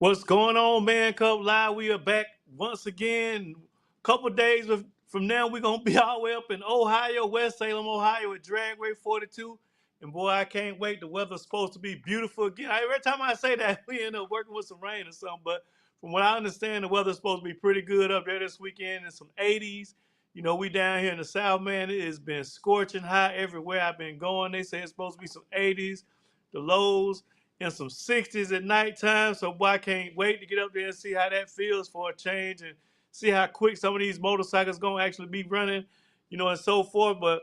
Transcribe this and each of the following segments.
What's going on, Man Cub Live? We are back once again. Couple days from now, we're gonna be all the way up in Ohio, West Salem, Ohio, at Dragway 42. And boy, I can't wait. The weather's supposed to be beautiful again. Every time I say that, we end up working with some rain or something. But from what I understand, the weather's supposed to be pretty good up there this weekend in some 80s. You know, we down here in the South, man. It has been scorching hot everywhere I've been going. They say it's supposed to be some 80s, the lows in some 60s at nighttime. So boy, I can't wait to get up there and see how that feels for a change and see how quick some of these motorcycles gonna actually be running, and so forth. But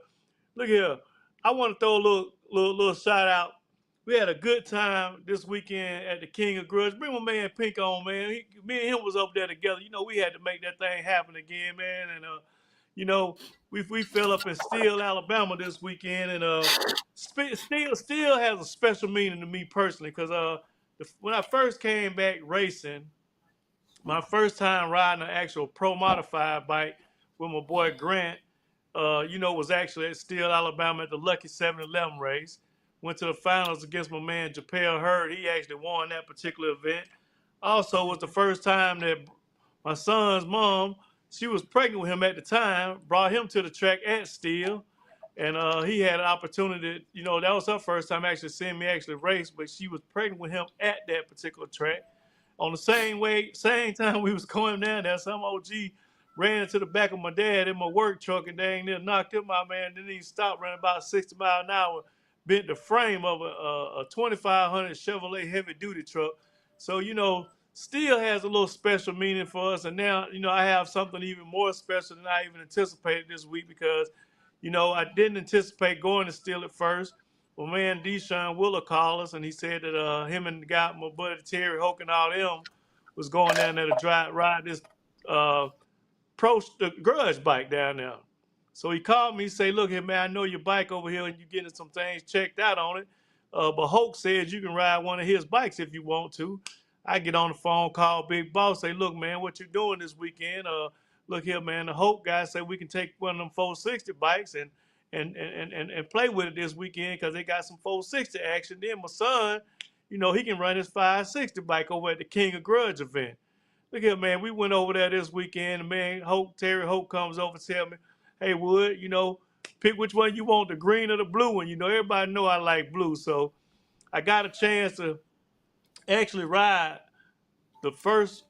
look here, I want to throw a little shout out. We had a good time this weekend at the King of Grudge. Bring my man Pink on, man. Me and him was up there together. You know, we had to make that thing happen again, man. And you know, we fell up in Steele, Alabama this weekend, and Steele has a special meaning to me personally because when I first came back racing, my first time riding an actual pro modified bike with my boy Grant, was actually at Steele, Alabama at the Lucky 7-Eleven race. Went to the finals against my man Japel Hurd. He actually won that particular event. Also, was the first time that my son's mom, she was pregnant with him at the time, brought him to the track at Steele. And he had an opportunity, that was her first time actually seeing me actually race, but she was pregnant with him at that particular track. On the same time we was going down there, some OG ran into the back of my dad in my work truck and dang near knocked him out, man. Didn't even stop, running about 60 miles an hour, bent the frame of a 2500 Chevrolet heavy duty truck. So, still has a little special meaning for us. And now, I have something even more special than I even anticipated this week because, I didn't anticipate going to Steele at first. Well, man, Deshaun Willer called us, and he said that him and the guy, my buddy Terry Hoke and all them, was going down there to ride this uh, the grudge bike down there. So he called me, say, look here, man, I know your bike over here, and you're getting some things checked out on it. But Hoke says you can ride one of his bikes if you want to. I get on the phone, call Big Boss, say, look, man, what you doing this weekend? Look here, man, the Hope guy said we can take one of them 460 bikes and play with it this weekend because they got some 460 action. Then my son, he can run his 560 bike over at the King of Grudge event. Look here, man, we went over there this weekend, and man, Terry Hope comes over and tell me, hey, Wood, pick which one you want, the green or the blue one. Everybody know I like blue, so I got a chance to actually ride the first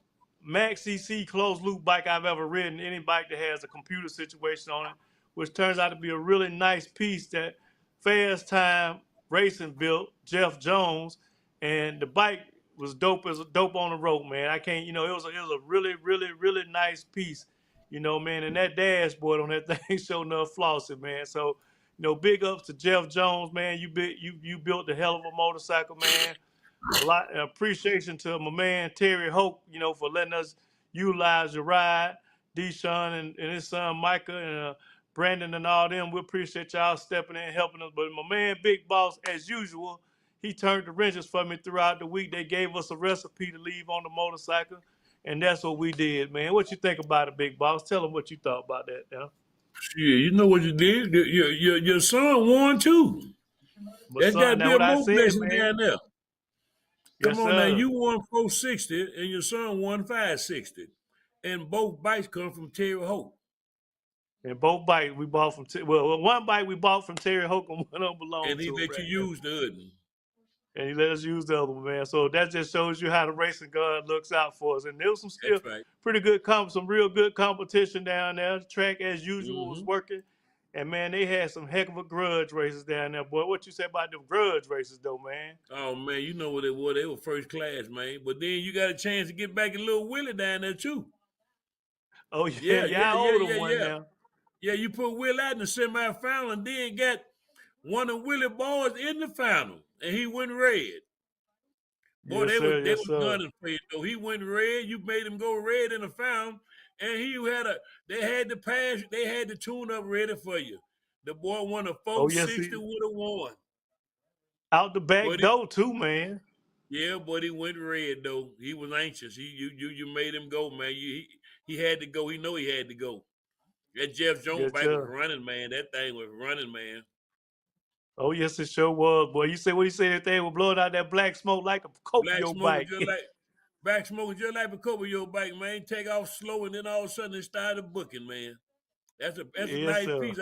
max CC closed loop bike I've ever ridden, any bike that has a computer situation on it, which turns out to be a really nice piece that Fast Time Racing built, Jeff Jones, and the bike was dope as a dope on the road, man. I can't, it was a really, really, really nice piece, man. And that dashboard on that thing showed enough flossing, man. So, big ups to Jeff Jones, man. You built the hell of a motorcycle, man. A lot of appreciation to my man Terry Hoke, for letting us utilize your ride. Deshaun and his son Micah and Brandon and all them. We appreciate y'all stepping in and helping us. But my man Big Boss, as usual, he turned the wrenches for me throughout the week. They gave us a recipe to leave on the motorcycle, and that's what we did, man. What you think about it, Big Boss? Tell them what you thought about that, now. Yeah, you know what you did. Your son won too. My That's got son, to be now a what I more said, blessing man. down there. Come Yes, on now, sir. you won 460 and your son won 560, and both bikes come from Terry Hope. And both bikes we bought from one bike we bought from Terry Hoke and one of them belonged And he to him let you right now. use the other. And he let us use the other one, man. So that just shows you how the racing god looks out for us. And there was some still That's right. pretty good some real good competition down there. The track as usual was Mm-hmm. working. And man, they had some heck of a grudge races down there, boy. What you say about the grudge races though, man? Oh man, you know what they were. They were first class, man. But then you got a chance to get back in Little Willie down there too. Oh yeah, Yeah, yeah, yeah, I yeah, owe them yeah, one yeah. now. Yeah, you put Will out in the semifinal and then got one of Willie boys in the final, and he went red. Boy, Yes, they was sir, they yes, was sir. gunning for you though. He went red. You made him go red in the fountain, and he had a. They had the pass. They had the tune up ready for you. The boy won a Oh yes, 460 he with a one. out the back But he, door too, man. yeah, but he went red though. He was anxious. You made him go, man. He had to go. He know he had to go. That Jeff Jones Yes, bike was sir. running, man. That thing was running, man. Oh yes, it sure was, boy. You say what you say that they were blowing out that black smoke like a Black Copio smoke was bike. just like Back smoking just like a couple of your bike, man. Take off slow and then all of a sudden it started booking, man. That's a Yes, nice sir. piece.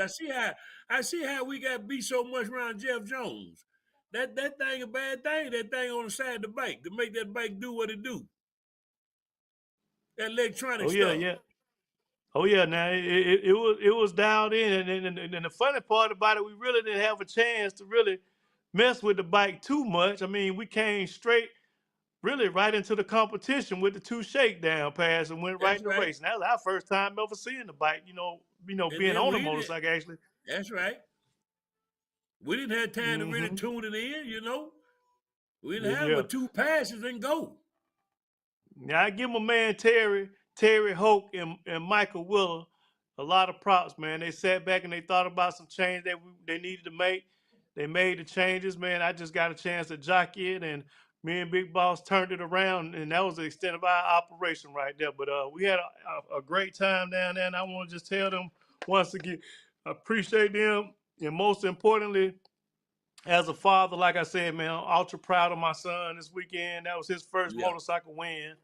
I see how we got beat so much around Jeff Jones. That thing a bad thing. That thing on the side of the bike to make that bike do what it do. That electronic Oh yeah, stuff. yeah. Oh yeah. Now it was dialed in, and the funny part about it, we really didn't have a chance to really mess with the bike too much. I mean, we came straight, really right into the competition with the two shakedown pass and went right That's in the right. race. And that was our first time ever seeing the bike. And Being then on a we didn't. motorcycle actually. That's right. We didn't have time to really Hmm. tune it in. We didn't Yeah, have yeah. but two passes and go. Now I give my man Terry Hoke and Michael Willer a lot of props, man. They sat back and they thought about some change that they needed to make. They made the changes, man. I just got a chance to jockey it, and me and Big Boss turned it around, and that was the extent of our operation right there. But we had a great time down there, and I want to just tell them once again, I appreciate them, and most importantly, as a father, like I said, man, I'm ultra proud of my son this weekend. That was his first Yeah, motorcycle win,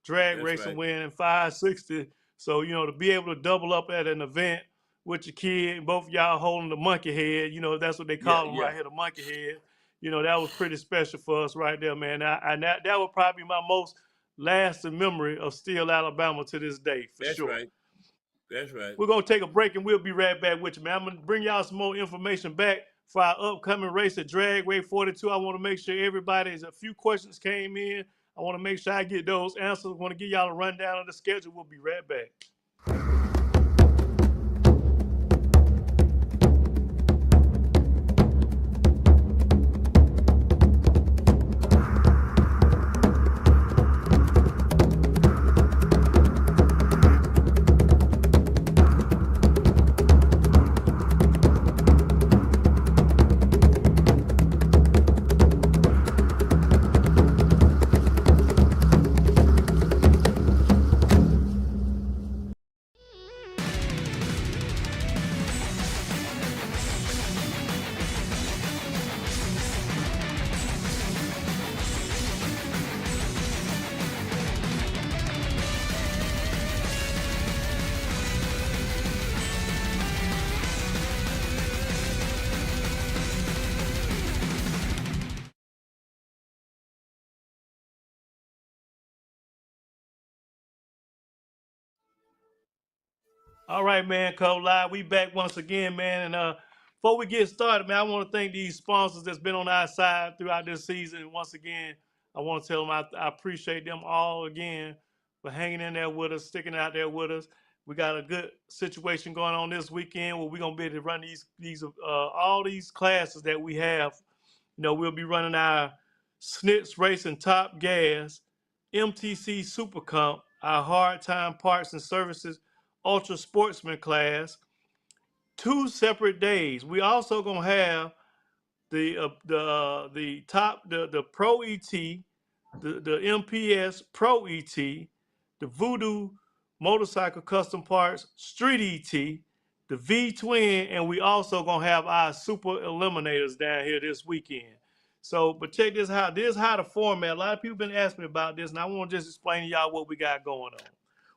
drag that's racing right. win in 560. So, to be able to double up at an event with your kid, both of y'all holding the monkey head, that's what they Yeah, call them yeah. right here, the monkey head. That was pretty special for us right there, man. And that would probably be my most lasting memory of Steele, Alabama to this day, for That's sure. right. That's right. We're gonna take a break and we'll be right back with you, man. I'm gonna bring y'all some more information back for our upcoming race at Drag Race 42. I want to make sure everybody's a few questions came in. I want to make sure I get those answers. I want to give y'all a rundown of the schedule. We'll be right back. All right, man. Code Live. We back once again, man. And before we get started, man, I want to thank these sponsors that's been on our side throughout this season. And once again, I want to tell them I appreciate them all again for hanging in there with us, sticking out there with us. We got a good situation going on this weekend where we're gonna be able to run these all these classes that we have. We'll be running our SNITS Racing Top Gas, MTC Super Comp, our Hard Time Parts and Services Ultra Sportsman class, 2 separate days. We also gonna have the Pro ET, the MPS Pro ET, the Voodoo Motorcycle Custom Parts Street ET, the V Twin, and we also gonna have our Super Eliminators down here this weekend. So, but check this how the format. A lot of people been asking me about this, and I want to just explain to y'all what we got going on.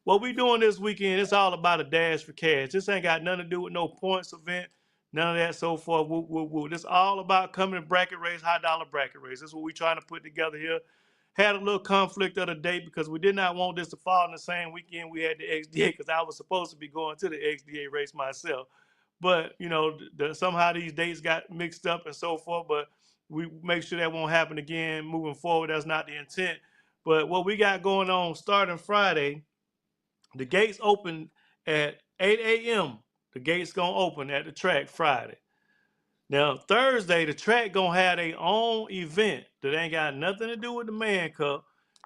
What we doing this weekend, it's all about a dash for cash. This ain't got nothing to do with no points event, none of that so forth. Woo, woo, woo. This all about coming to bracket race, high dollar bracket race. This is what we trying to put together here. Had a little conflict of the date because we did not want this to fall in the same weekend we had the XDA because I was supposed to be going to the XDA race myself. But somehow these dates got mixed up and so forth. But we make sure that won't happen again moving forward. That's not the intent. But what we got going on starting Friday, the gates open at 8 a.m. The gates gonna open at the track Friday. Now Thursday, the track gonna have their own event that ain't got nothing to do with the Man Cup.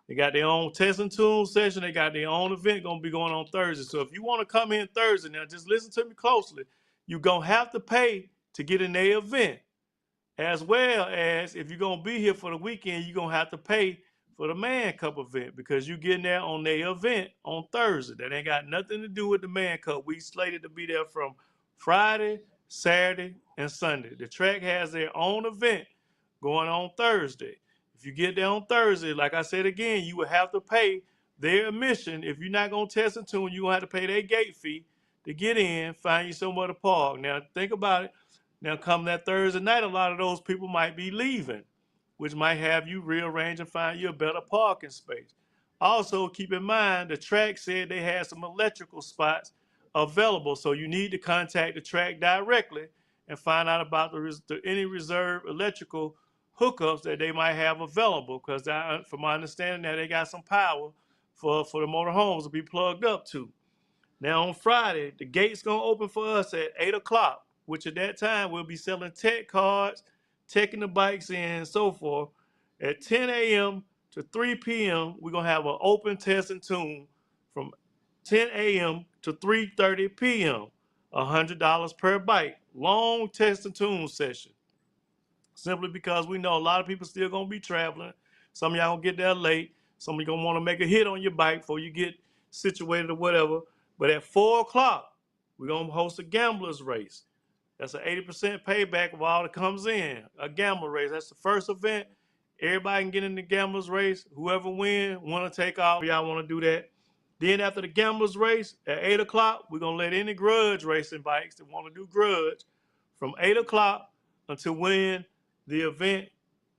They got their own test and tune session. They got their own event gonna be going on Thursday. So if you want to come in Thursday, now just listen to me closely. You're gonna have to pay to get in their event, as well as if you're gonna be here for the weekend, you're gonna have to pay for the Man Cup event because you getting there on their event on Thursday. That ain't got nothing to do with the Man Cup. We slated to be there from Friday, Saturday, and Sunday. The track has their own event going on Thursday. If you get there on Thursday, like I said again, you will have to pay their admission. If you're not gonna test and tune, you're gonna have to pay their gate fee to get in, find you somewhere to park. Now think about it. Now come that Thursday night, a lot of those people might be leaving, which might have you rearrange and find you a better parking space. Also, keep in mind the track said they had some electrical spots available, so you need to contact the track directly and find out about any reserved electrical hookups that they might have available. Because from my understanding, that they got some power for the motor homes to be plugged up to. Now on Friday, the gate's gonna open for us at 8 o'clock, which at that time we'll be selling tech cards, taking the bikes in, and so forth. At 10 a.m. to 3 p.m., we're gonna have an open test and tune from 10 a.m. to 3:30 p.m. $100 per bike, long test and tune session. Simply because we know a lot of people still gonna be traveling. Some of y'all gonna get there late. Some of you gonna want to make a hit on your bike before you get situated or whatever. But at 4 o'clock, we're gonna host a gamblers race. That's an 80% payback of all that comes in. A gambler race. That's the first event. Everybody can get in the gamblers race. Whoever wins, want to take off. Y'all want to do that. Then after the gamblers race, at 8 o'clock, we're gonna let any grudge racing bikes that want to do grudge from 8 o'clock until when the event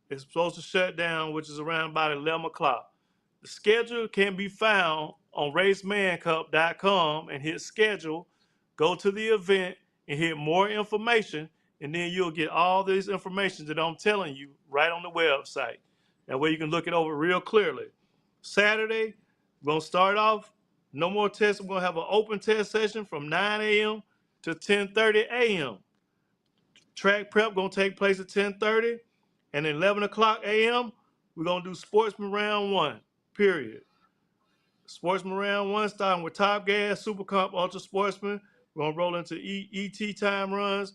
is supposed to shut down, which is around about 11 o'clock. The schedule can be found on racemancup.com and hit schedule. Go to the event and hit more information, and then you'll get all this information that I'm telling you right on the website. That way you can look it over real clearly. Saturday, we're going to start off, no more tests. We're going to have an open test session from 9 a.m. to 10:30 a.m. Track prep going to take place at 10:30, and at 11 o'clock a.m., we're going to do Sportsman Round 1, period. Sportsman Round 1 starting with Top Gas, Super Comp, Ultra Sportsman. We're going to roll into ET time runs,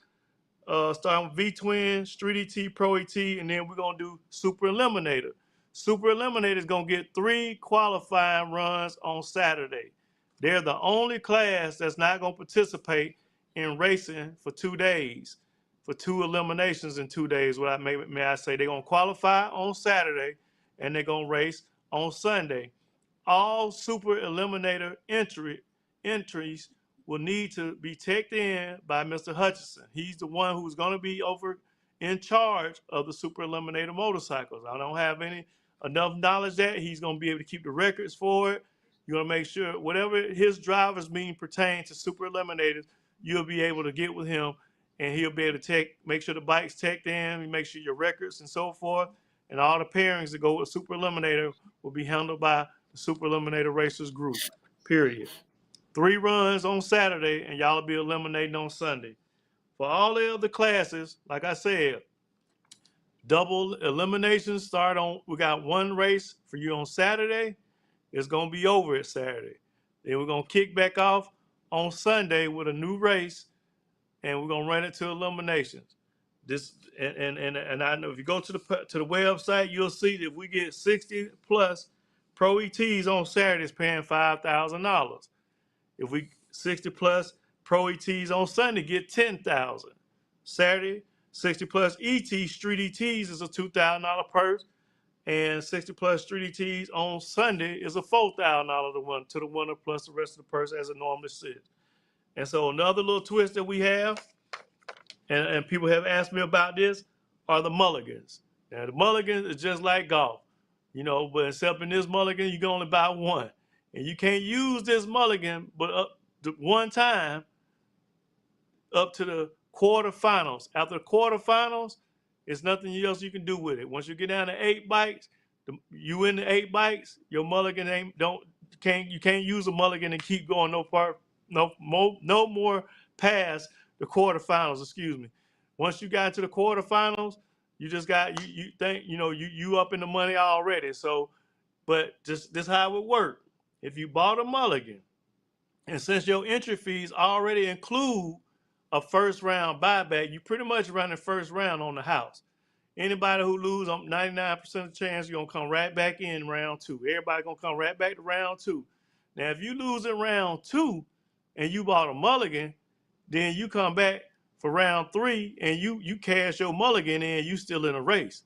starting with V-Twin, Street ET, Pro ET, and then we're going to do Super Eliminator. Super Eliminator is going to get 3 qualifying runs on Saturday. They're the only class that's not going to participate in racing for 2 days, for 2 eliminations in 2 days. What may I say? They're going to qualify on Saturday, and they're going to race on Sunday. All Super Eliminator entries will need to be checked in by Mr. Hutchinson. He's the one who's going to be over in charge of the Super Eliminator motorcycles. I don't have enough knowledge that he's going to be able to keep the records for it. You're going to make sure whatever his drivers mean pertain to Super Eliminators, you'll be able to get with him, and he'll be able to make sure the bike's checked in, make sure your records and so forth, and all the pairings that go with Super Eliminator will be handled by the Super Eliminator Racers group, period. 3 runs on Saturday, and y'all will be eliminating on Sunday. For all the other classes, like I said, double eliminations start on, we got 1 race for you on Saturday. It's going to be over at Saturday. Then we're going to kick back off on Sunday with a new race, and we're going to run it to eliminations. And I know if you go to the website, you'll see that if we get 60 plus Pro ETs on Saturdays paying $5,000. If we 60 plus Pro ETs on Sunday get $10,000. Saturday, 60 plus ET Street ETs is a $2,000 purse, and 60 plus Street ETs on Sunday is a $4,000 to the winner plus the rest of the purse as it normally sits. And so another little twist that we have, and people have asked me about this, are the mulligans. Now the mulligans is just like golf, but except in this mulligan, you can only buy one. And you can't use this mulligan but up to one time up to the quarterfinals. After the quarterfinals, there's nothing else you can do with it. Once you get down to 8 bikes, you in the 8 bikes, your mulligan you can't use a mulligan and keep going no more past the quarterfinals. Excuse me. Once you got to the quarterfinals, you just got you think you up in the money already. So, but just this how it works. If you bought a mulligan, and since your entry fees already include a first round buyback, you pretty much run the first round on the house. Anybody who loses, 99% of the chance you're going to come right back in round 2. Everybody going to come right back to round 2. Now, if you lose in round 2 and you bought a mulligan, then you come back for round 3 and you cash your mulligan in, you still in a race.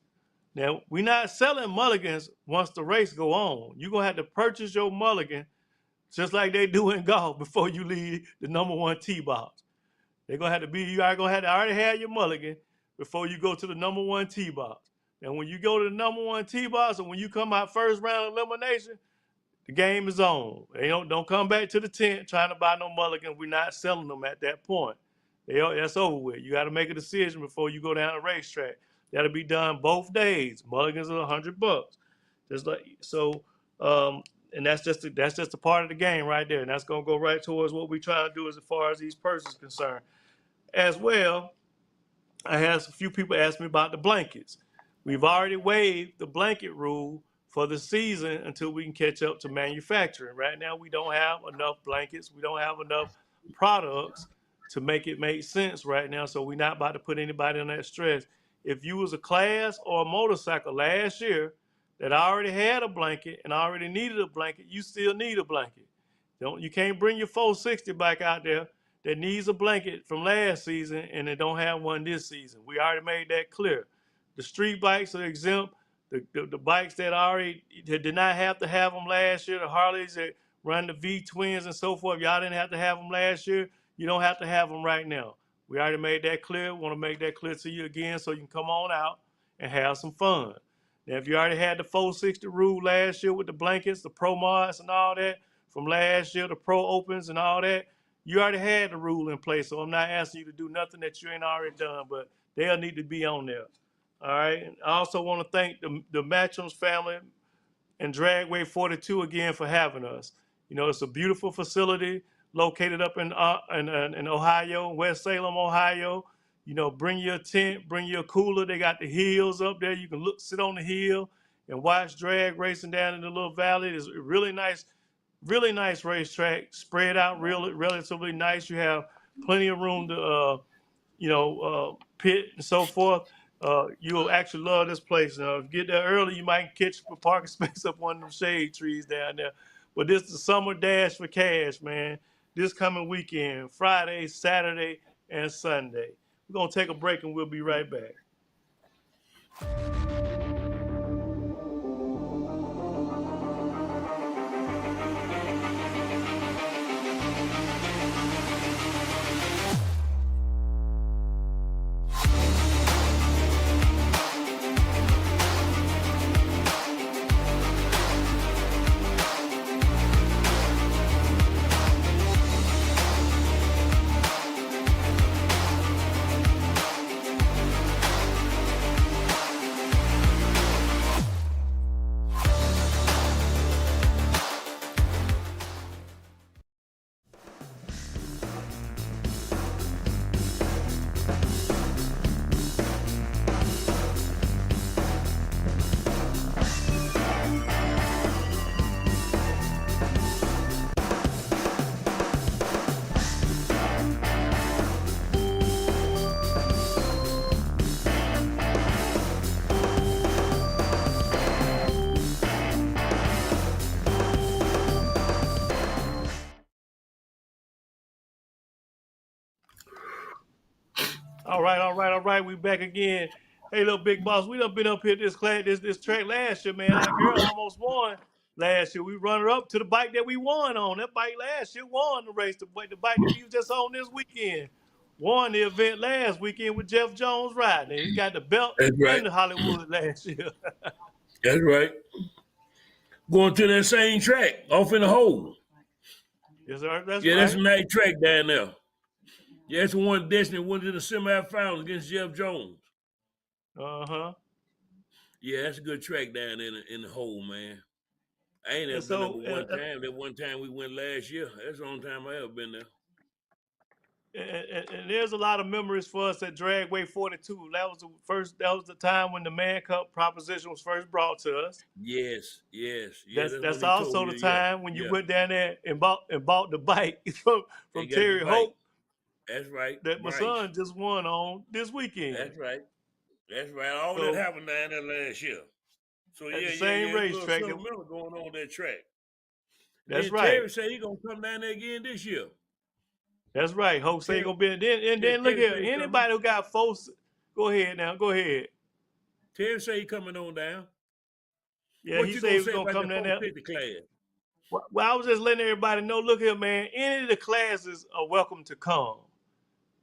Now, we're not selling mulligans once the race go on. You're going to have to purchase your mulligan just like they do in golf before you leave the number one tee box. They're going to have to be, you are going to have to already have your mulligan before you go to the number one tee box. And when you go to the number one tee box and when you come out first round elimination, the game is on. They don't come back to the tent trying to buy no mulligan. We're not selling them at that point. That's over with. You got to make a decision before you go down the racetrack. That'll be done both days. Mulligans are $100. Just like so, and that's just a part of the game right there. And that's gonna go right towards what we try to do as far as these persons concerned. As well, I had a few people ask me about the blankets. We've already waived the blanket rule for the season until we can catch up to manufacturing. Right now, we don't have enough blankets. We don't have enough products to make it make sense right now. So we're not about to put anybody on that stress. If you was a class or a motorcycle last year that already had a blanket and already needed a blanket, you still need a blanket. You can't bring your 460 bike out there that needs a blanket from last season and they don't have one this season. We already made that clear. The street bikes are exempt. The bikes that already did not have to have them last year, the Harleys that run the V20s and so forth, y'all didn't have to have them last year. You don't have to have them right now. We already made that clear. Want to make that clear to you again so you can come on out and have some fun. Now, if you already had the 460 rule last year with the blankets, the Pro Mods and all that from last year, the Pro Opens and all that, you already had the rule in place. So I'm not asking you to do nothing that you ain't already done, but they'll need to be on there. All right. And I also want to thank the Matchums family and Dragway 42 again for having us. It's a beautiful facility located up in Ohio, West Salem, Ohio. Bring your tent, bring your cooler. They got the hills up there. You can sit on the hill and watch drag racing down in the little valley. It's a really nice racetrack, spread out relatively nice. You have plenty of room to, pit and so forth. You'll actually love this place. If you get there early, you might catch a parking space up one of them shade trees down there. But this is the summer dash for cash, man. This coming weekend, Friday, Saturday, and Sunday. We're going to take a break and we'll be right back. All right. We back again. Hey, little big boss, we done been up here this track last year, man. Our girl almost won last year. We run her up to the bike that we won on. That bike last year won the race. The bike that we was just on this weekend won the event last weekend with Jeff Jones riding. And he got the belt and the Hollywood last year. That's right. Going to that same track off in the hole. Yes, sir. That's right. That's a nice track down there. Yeah, it's the one Destiny went to the semifinals against Jeff Jones. Uh-huh. Yeah, that's a good track down in the hole, man. I ain't ever been there but one time. That one time we went last year. That's the only time I ever been there. And there's a lot of memories for us at Dragway 42. That was the time when the Man Cup proposition was first brought to us. Yes. That's also the time when you went down there and bought the bike from Terry Hope. That's right. That my son just won on this weekend. That's right. All that happened down there last year. So the same racetrack going on that track. That's right. Terry said he's gonna come down there again this year. That's right. Hope say gonna be and then look here. Anybody who got folks, go ahead now. Go ahead. Tell him say he coming on down. Yeah, What he you said gonna he was say gonna about the come down there. 450 class? Well, I was just letting everybody know. Look here, man. Any of the classes are welcome to come.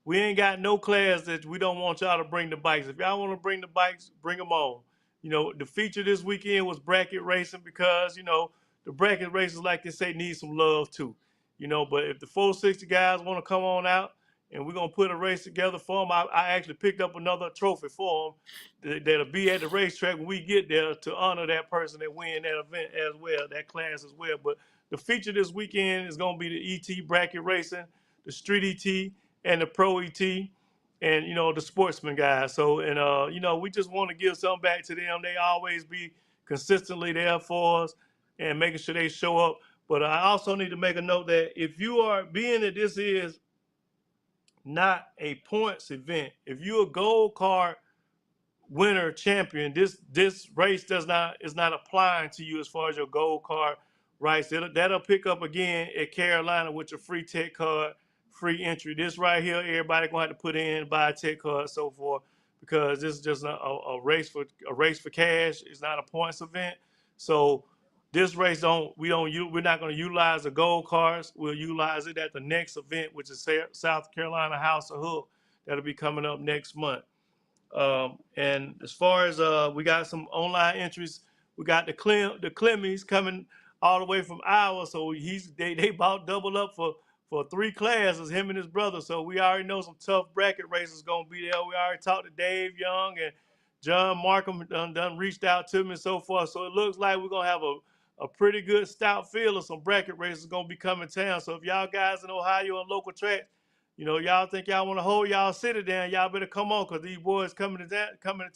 We ain't got no class that we don't want y'all to bring the bikes. If y'all want to bring the bikes, bring them on. You know, the feature this weekend was bracket racing because, you know, the bracket racers, like they say, need some love too. You know, but if the 460 guys want to come on out and we're going to put a race together for them, I actually picked up another trophy for them that'll be at the racetrack when we get there to honor that person that win that event as well, that class as well. But the feature this weekend is going to be the ET bracket racing, the street ET, and the pro ET, and you know the sportsman guys. So and you know we just want to give something back to them. They always be consistently there for us and making sure they show up. But I also need to make a note that if you are being that this is not a points event, if you're a gold card winner champion, this race does not is not applying to you as far as your gold card rights. That'll pick up again at Carolina with your free tech card, free entry. This right here, everybody gonna have to put in, buy a tech card, so forth, because this is just a race for cash. It's not a points event. So this race we're not going to utilize the gold cards. We'll utilize it at the next event, which is South Carolina House of Hook. That'll be coming up next month. And as far as we got some online entries, we got the Clemmies coming all the way from Iowa. So they about double up for 3 classes, him and his brother. So we already know some tough bracket racers gonna be there. We already talked to Dave Young and John Markham done reached out to me and so forth. So it looks like we're gonna have a pretty good stout field of some bracket racers gonna be coming town. So if y'all guys in Ohio on local tracks, you know, y'all think y'all want to hold y'all city down, y'all better come on, because these boys coming to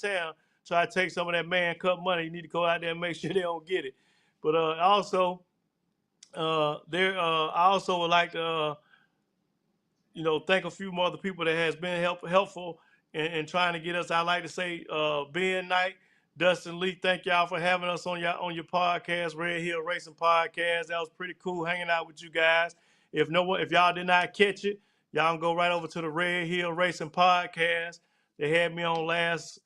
town, try to take some of that man cup money. You need to go out there and make sure they don't get it. But also, I also would like to, you know, thank a few more other people that has been helpful in trying to get us. I like to say, Ben Knight, Dustin Lee, thank y'all for having us on your podcast, Red Hill Racing Podcast. That was pretty cool hanging out with you guys. If y'all did not catch it, y'all can go right over to the Red Hill Racing Podcast. They had me on last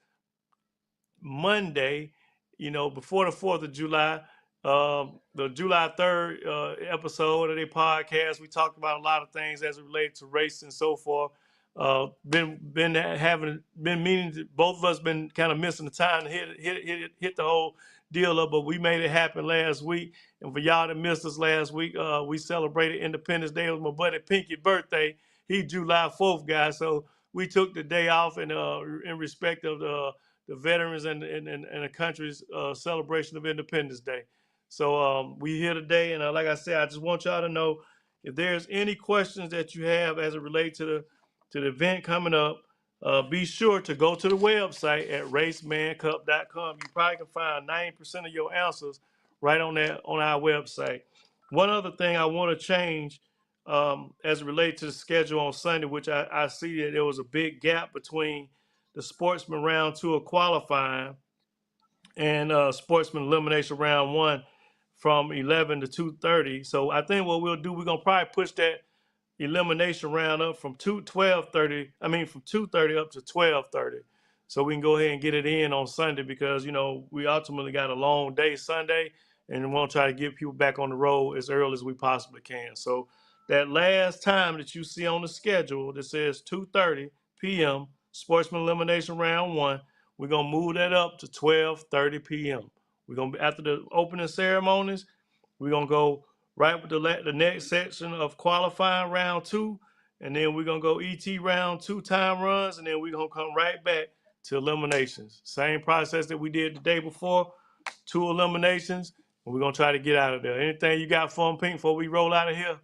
Monday, you know, before the 4th of July, the July 3rd episode of their podcast. We talked about a lot of things as it related to race and so forth. Been meaning to, both of us been kind of missing the time to hit the whole deal up, but we made it happen last week. And for y'all that missed us last week, we celebrated Independence Day. It was my buddy Pinky's birthday. He's July 4th, guys. So we took the day off in respect of the veterans and the country's celebration of Independence Day. So we here today, and like I said, I just want y'all to know if there's any questions that you have as it relates to the event coming up, be sure to go to the website at racemancup.com. You probably can find 90% of your answers right on our website. One other thing I want to change as it relates to the schedule on Sunday, which I see that there was a big gap between the Sportsman Round 2 of qualifying and Sportsman Elimination Round 1 from 11 to 2:30. So I think what we'll do, we're going to probably push that elimination round up from 2:30 up to 12:30. So we can go ahead and get it in on Sunday because, you know, we ultimately got a long day Sunday and we want to try to get people back on the road as early as we possibly can. So that last time that you see on the schedule that says 2:30 p.m. Sportsman Elimination Round 1, we're going to move that up to 12:30 p.m. We're going to be after the opening ceremonies, we're going to go right with the next section of qualifying round 2, and then we're going to go ET round 2 time runs, and then we're going to come right back to eliminations. Same process that we did the day before, 2 eliminations, and we're going to try to get out of there. Anything you got for them, Pink, before we roll out of here?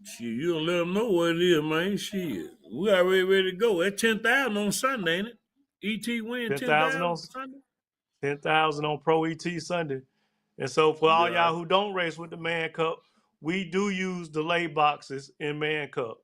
Shit, you don't let them know what it is, man. Shit, we already ready to go. That's 10,000 on Sunday, ain't it? ET win 10,000 10,000 on Sunday. 10,000 on Pro ET Sunday. And so for all Yeah, y'all who don't race with the Man Cup, we do use delay boxes in Man Cup.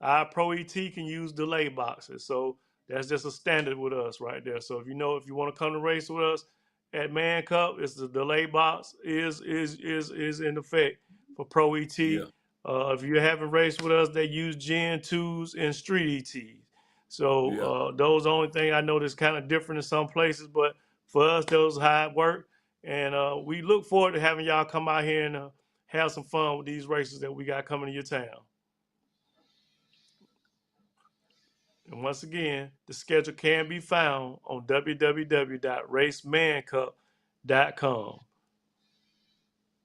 Our Pro ET can use delay boxes. So that's just a standard with us right there. So if you want to come to race with us at Man Cup, it's the delay box is in effect for Pro ET. yeah, If you haven't raced with us, they use Gen 2s and Street ETs. So yeah. those are the only thing I know that's kind of different in some places, but for us, that was hard work. And we look forward to having y'all come out here and have some fun with these races that we got coming to your town. And once again, the schedule can be found on www.racemancup.com.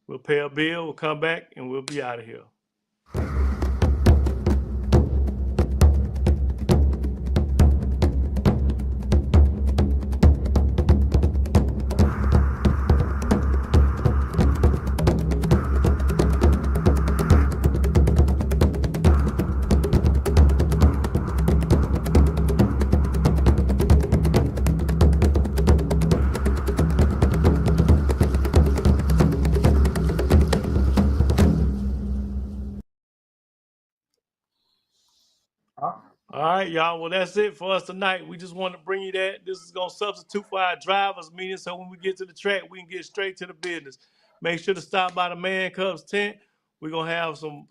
We'll pay a bill, we'll come back, and we'll be out of here. All right, y'all. Well, that's it for us tonight. We just want to bring you that. This is going to substitute for our drivers meeting. So when we get to the track, we can get straight to the business. Make sure to stop by the Man Cubs tent. We're going to have some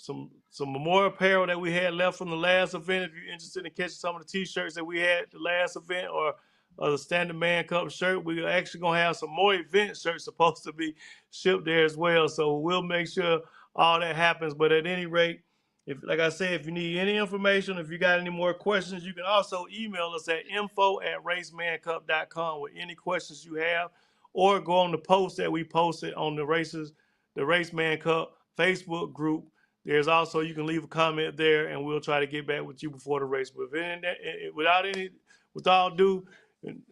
memorial apparel that we had left from the last event. If you're interested in catching some of the T-shirts that we had at the last event or the standard Man Cup shirt, we're actually going to have some more event shirts supposed to be shipped there as well. So we'll make sure all that happens. But at any rate, if, like I said, if you need any information, if you got any more questions, you can also email us at info@racemancup.com with any questions you have, or go on the post that we posted on the Raceman Cup Facebook group. There's also, you can leave a comment there, and we'll try to get back with you before the race. But with all due,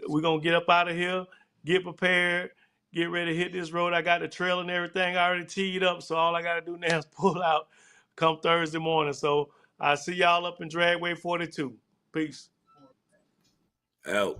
we're gonna get up out of here, get prepared, get ready to hit this road. I got the trail and everything already teed up, so all I gotta do now is pull out come Thursday morning. So I see y'all up in Dragway 42. Peace. Out.